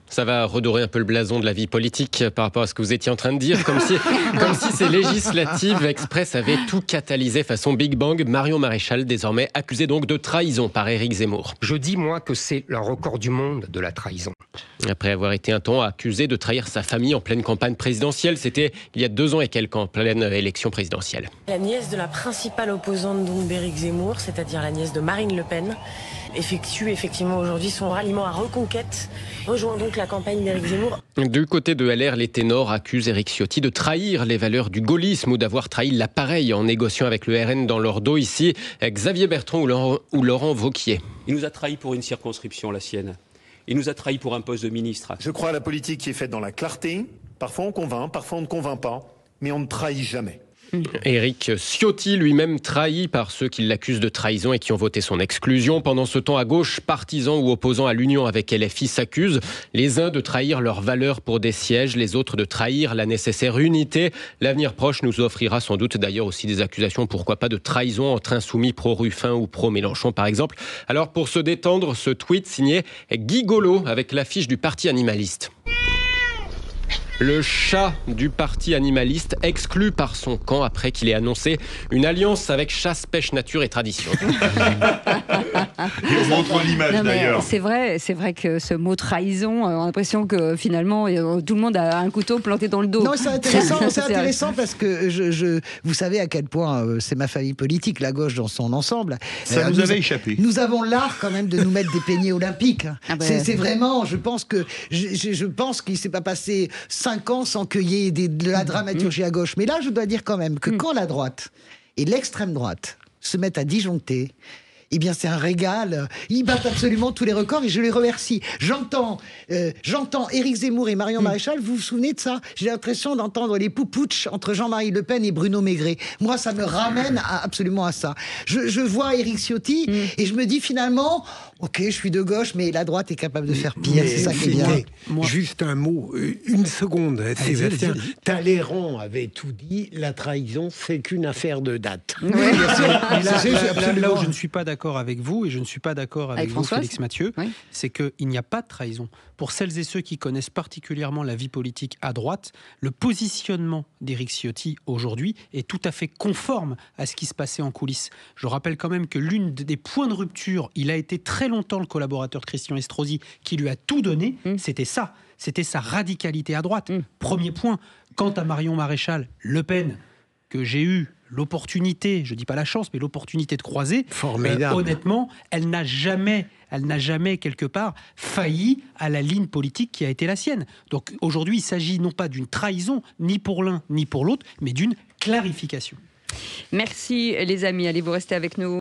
Ça va redorer un peu le blason de la vie politique par rapport à ce que vous étiez en train de dire, comme si ces législatives express avaient tout catalysé façon Big Bang. Marion Maréchal, désormais accusée donc de trahison par Éric Zemmour. Je dis, moi, que c'est le record du monde de la trahison. Après avoir été un temps accusée de trahir sa famille en pleine campagne présidentielle, c'était il y a 2 ans et quelques, en pleine élection présidentielle. La nièce de la principale opposante d'Éric Zemmour, c'est-à-dire la nièce de Marine Le Pen, effectue effectivement aujourd'hui son ralliement à Reconquête, rejoint donc la campagne d'Éric Zemmour. Du côté de LR, les ténors accusent Éric Ciotti de trahir les valeurs du gaullisme ou d'avoir trahi l'appareil en négociant avec le RN dans leur dos ici. Xavier Bertrand ou Laurent Wauquiez. Il nous a trahis pour une circonscription, la sienne. Il nous a trahis pour un poste de ministre. Je crois à la politique qui est faite dans la clarté. Parfois on convainc, parfois on ne convainc pas, mais on ne trahit jamais. Éric Ciotti, lui-même trahi par ceux qui l'accusent de trahison et qui ont voté son exclusion. Pendant ce temps, à gauche, partisans ou opposants à l'union avec LFI s'accusent, les uns de trahir leurs valeurs pour des sièges, les autres de trahir la nécessaire unité. L'avenir proche nous offrira sans doute d'ailleurs aussi des accusations, pourquoi pas, de trahison entre insoumis pro-Ruffin ou pro-Mélenchon par exemple. Alors pour se détendre, ce tweet signé Guy Golo avec l'affiche du parti animaliste. Le chat du parti animaliste exclu par son camp après qu'il ait annoncé une alliance avec chasse, pêche, nature et tradition. On montre l'image d'ailleurs. C'est vrai que ce mot trahison, on a l'impression que finalement tout le monde a un couteau planté dans le dos. Non, c'est intéressant parce que vous savez à quel point c'est ma famille politique, la gauche dans son ensemble. Ça nous avait échappé. Nous avons l'art quand même de nous mettre des peignets olympiques. C'est vraiment, je pense qu'il ne s'est pas passé 5 ans sans qu'il y ait de la dramaturgie à gauche. Mais là, je dois dire quand même que quand la droite et l'extrême droite se mettent à disjoncter, eh bien, c'est un régal. Ils battent absolument tous les records et je les remercie. J'entends Éric Zemmour et Marion Maréchal. Vous vous souvenez de ça? J'ai l'impression d'entendre les poupouches entre Jean-Marie Le Pen et Bruno Maigret. Moi, ça me ramène absolument à ça. Je vois Éric Ciotti et je me dis finalement, ok, je suis de gauche, mais la droite est capable de faire pire. C'est ça qui est bien. Juste un mot, une seconde, Sébastien. Talleyrand avait tout dit, la trahison, c'est qu'une affaire de date. Oui, bien sûr. Là où je ne suis pas d'accord avec vous, et je ne suis pas d'accord avec vous, Françoise, Félix Mathieu, c'est qu'il n'y a pas de trahison. Pour celles et ceux qui connaissent particulièrement la vie politique à droite, le positionnement d'Éric Ciotti aujourd'hui est tout à fait conforme à ce qui se passait en coulisses. Je rappelle quand même que l'une des points de rupture, il a été très longtemps le collaborateur de Christian Estrosi qui lui a tout donné, c'était ça. C'était sa radicalité à droite. Premier point. Quant à Marion Maréchal, Le Pen, que j'ai eu l'opportunité, je ne dis pas la chance, mais l'opportunité de croiser, honnêtement, elle n'a jamais quelque part failli à la ligne politique qui a été la sienne. Donc aujourd'hui, il s'agit non pas d'une trahison, ni pour l'un ni pour l'autre, mais d'une clarification. Merci les amis, allez vous rester avec nous.